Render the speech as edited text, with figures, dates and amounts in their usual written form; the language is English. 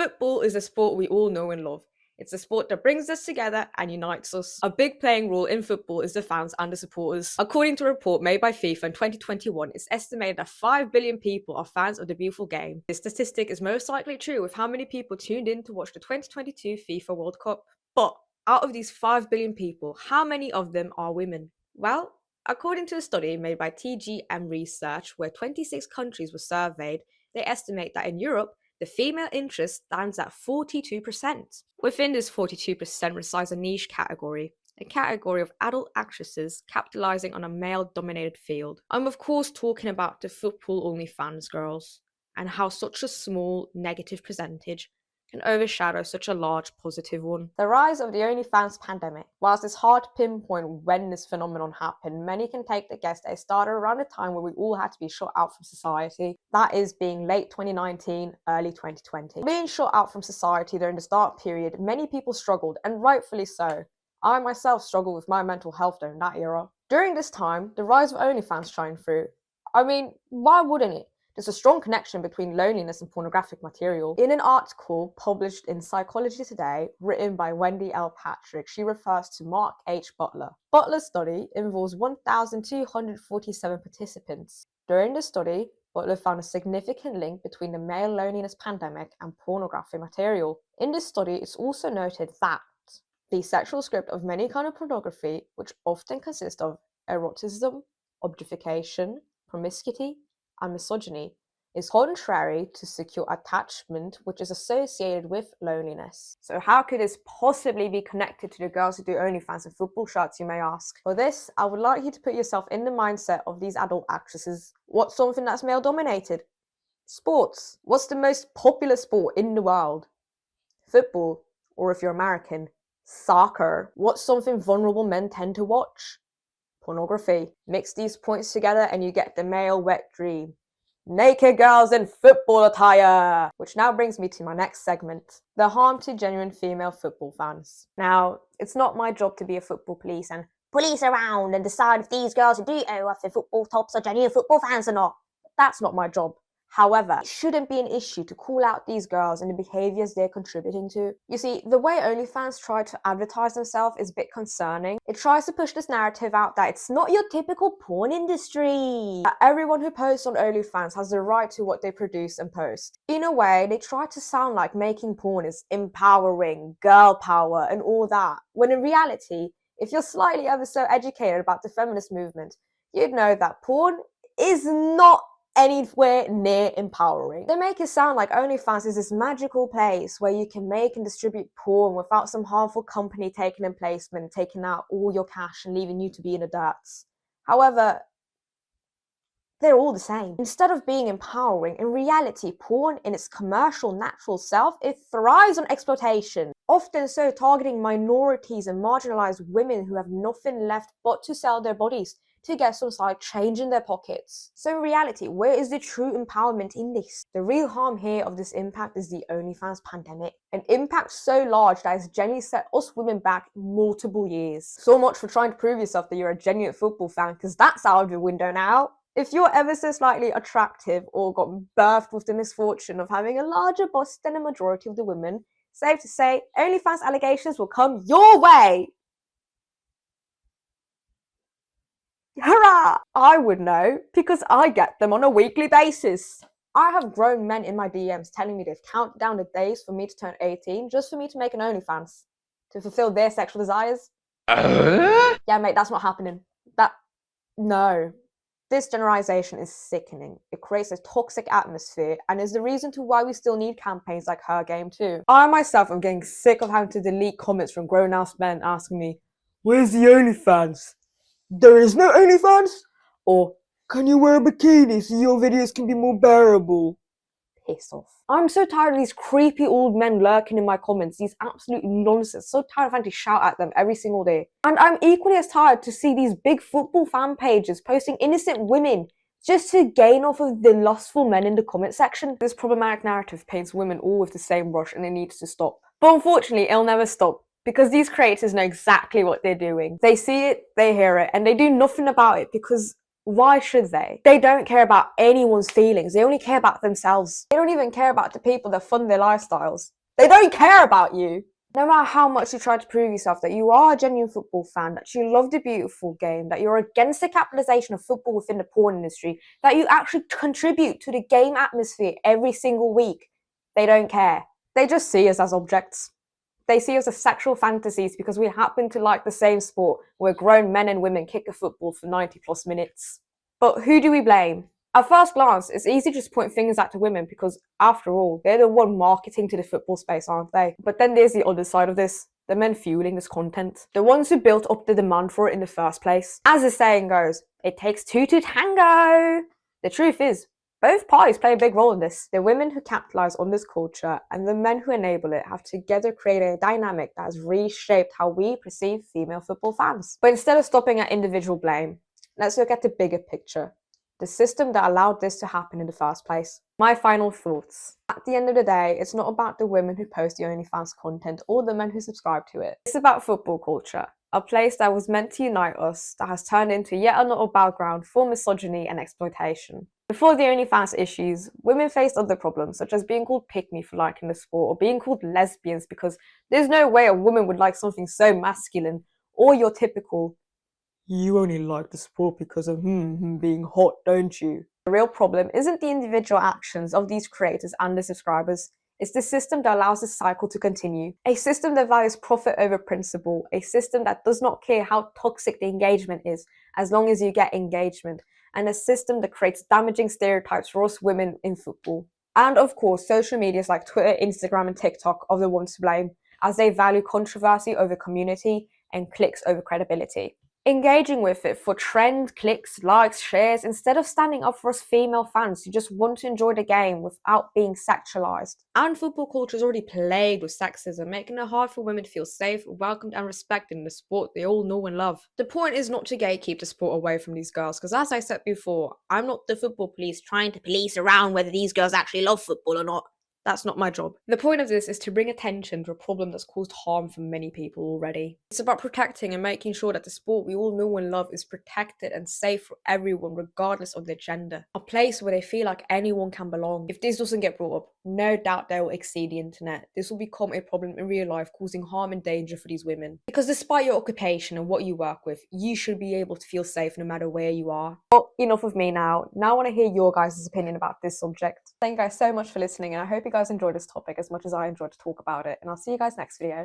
Football is a sport we all know and love. It's a sport that brings us together and unites us. A big playing role in football is the fans and the supporters. According to a report made by FIFA in 2021, it's estimated that 5 billion people are fans of the beautiful game. This statistic is most likely true with how many people tuned in to watch the 2022 FIFA World Cup. But out of these 5 billion people, how many of them are women? Well, according to a study made by TGM Research, where 26 countries were surveyed, they estimate that in Europe, the female interest stands at 42%. Within this 42% resides a niche category, a category of adult actresses capitalizing on a male-dominated field. I'm of course talking about the football-only fans girls, and how such a small negative percentage can overshadow such a large positive one. The rise of the OnlyFans pandemic. Whilst it's hard to pinpoint when this phenomenon happened, many can take the guess that it started around a time where we all had to be shut out from society. That is being late 2019, early 2020. Being shut out from society during this dark period, many people struggled, and rightfully so. I myself struggled with my mental health during that era. During this time, the rise of OnlyFans shined through. I mean, why wouldn't it? There's a strong connection between loneliness and pornographic material. In an article published in Psychology Today, written by Wendy L. Patrick, she refers to Mark H. Butler. Butler's study involves 1,247 participants. During the study, Butler found a significant link between the male loneliness pandemic and pornographic material. In this study, it's also noted that the sexual script of many kinds of pornography, which often consist of eroticism, objectification, promiscuity, and misogyny, is contrary to secure attachment, which is associated with loneliness. So how could this possibly be connected to the girls who do OnlyFans and football shirts, you may ask? For this, I would like you to put yourself in the mindset of these adult actresses. What's something that's male dominated? Sports. What's the most popular sport in the world? Football. Or if you're American, soccer. What's something vulnerable men tend to watch? Pornography. Mix these points together and you get the male wet dream. Naked girls in football attire! Which now brings me to my next segment, the harm to genuine female football fans. Now, it's not my job to be a football police and police around and decide if these girls who do owe off their football tops are genuine football fans or not. That's not my job. However, it shouldn't be an issue to call out these girls and the behaviours they're contributing to. You see, the way OnlyFans try to advertise themselves is a bit concerning. It tries to push this narrative out that it's not your typical porn industry. That everyone who posts on OnlyFans has the right to what they produce and post. In a way, they try to sound like making porn is empowering, girl power, and all that. When in reality, if you're slightly ever so educated about the feminist movement, you'd know that porn is not anywhere near empowering. They make it sound like OnlyFans is this magical place where you can make and distribute porn without some harmful company taking in placement, taking out all your cash and leaving you to be in the dirt. However, they're all the same. Instead of being empowering, in reality, porn in its commercial, natural self, it thrives on exploitation. Often so targeting minorities and marginalized women who have nothing left but to sell their bodies to get some side change in their pockets. So in reality, where is the true empowerment in this? The real harm here of this impact is the OnlyFans pandemic. An impact so large that it's genuinely set us women back multiple years. So much for trying to prove yourself that you're a genuine football fan, because that's out of the window now. If you're ever so slightly attractive or got birthed with the misfortune of having a larger bust than a majority of the women, safe to say, OnlyFans allegations will come your way. Hurrah! I would know, because I get them on a weekly basis. I have grown men in my DMs telling me they've counted down the days for me to turn 18 just for me to make an OnlyFans. To fulfill their sexual desires. Yeah, mate, that's not happening. No. This generalization is sickening. It creates a toxic atmosphere and is the reason to why we still need campaigns like Her Game too. I myself am getting sick of having to delete comments from grown-ass men asking me, "Where's the OnlyFans? There is no OnlyFans?" Or, "Can you wear a bikini so your videos can be more bearable?" Piss off. I'm so tired of these creepy old men lurking in my comments, these absolute nonsense. So tired of having to shout at them every single day. And I'm equally as tired to see these big football fan pages posting innocent women just to gain off of the lustful men in the comment section. This problematic narrative paints women all with the same brush and it needs to stop. But unfortunately, it'll never stop. Because these creators know exactly what they're doing. They see it, they hear it, and they do nothing about it because Why should they? They don't care about anyone's feelings. They only care about themselves. They don't even care about the people that fund their lifestyles. They don't care about you. No matter how much you try to prove yourself that you are a genuine football fan, that you love the beautiful game, that you're against the capitalization of football within the porn industry, that you actually contribute to the game atmosphere every single week, they don't care. They just see us as objects. They see us as sexual fantasies because we happen to like the same sport where grown men and women kick a football for 90 plus minutes. But who do we blame? At first glance, it's easy to just point fingers at the women because, after all, they're the one marketing to the football space, aren't they? But then there's the other side of this. The men fueling this content. The ones who built up the demand for it in the first place. As the saying goes, it takes two to tango. The truth is, both parties play a big role in this. The women who capitalize on this culture and the men who enable it have together created a dynamic that has reshaped how we perceive female football fans. But instead of stopping at individual blame, let's look at the bigger picture. The system that allowed this to happen in the first place. My final thoughts. At the end of the day, it's not about the women who post the OnlyFans content or the men who subscribe to it. It's about football culture. A place that was meant to unite us, that has turned into yet another battleground for misogyny and exploitation. Before the OnlyFans issues, women faced other problems, such as being called pick-me for liking the sport, or being called lesbians because there's no way a woman would like something so masculine, or your typical, you only like the sport because of being hot, don't you? The real problem isn't the individual actions of these creators and the subscribers. It's the system that allows this cycle to continue. A system that values profit over principle. A system that does not care how toxic the engagement is, as long as you get engagement. And a system that creates damaging stereotypes for us women in football. And of course, social medias like Twitter, Instagram, and TikTok are the ones to blame, as they value controversy over community and clicks over credibility. Engaging with it for trend, clicks, likes, shares, instead of standing up for us female fans who just want to enjoy the game without being sexualized. And football culture is already plagued with sexism, making it hard for women to feel safe, welcomed, and respected in the sport they all know and love. The point is not to gatekeep the sport away from these girls, because as I said before, I'm not the football police trying to police around whether these girls actually love football or not. That's not my job. The point of this is to bring attention to a problem that's caused harm for many people already. It's about protecting and making sure that the sport we all know and love is protected and safe for everyone, regardless of their gender. A place where they feel like anyone can belong. If this doesn't get brought up, no doubt they will exceed the internet. This will become a problem in real life, causing harm and danger for these women. Because despite your occupation and what you work with, you should be able to feel safe no matter where you are. But enough of me now. Now I want to hear your guys' opinion about this subject. Thank you guys so much for listening, and I hope you guys enjoyed this topic as much as I enjoyed to talk about it, and I'll see you guys next video.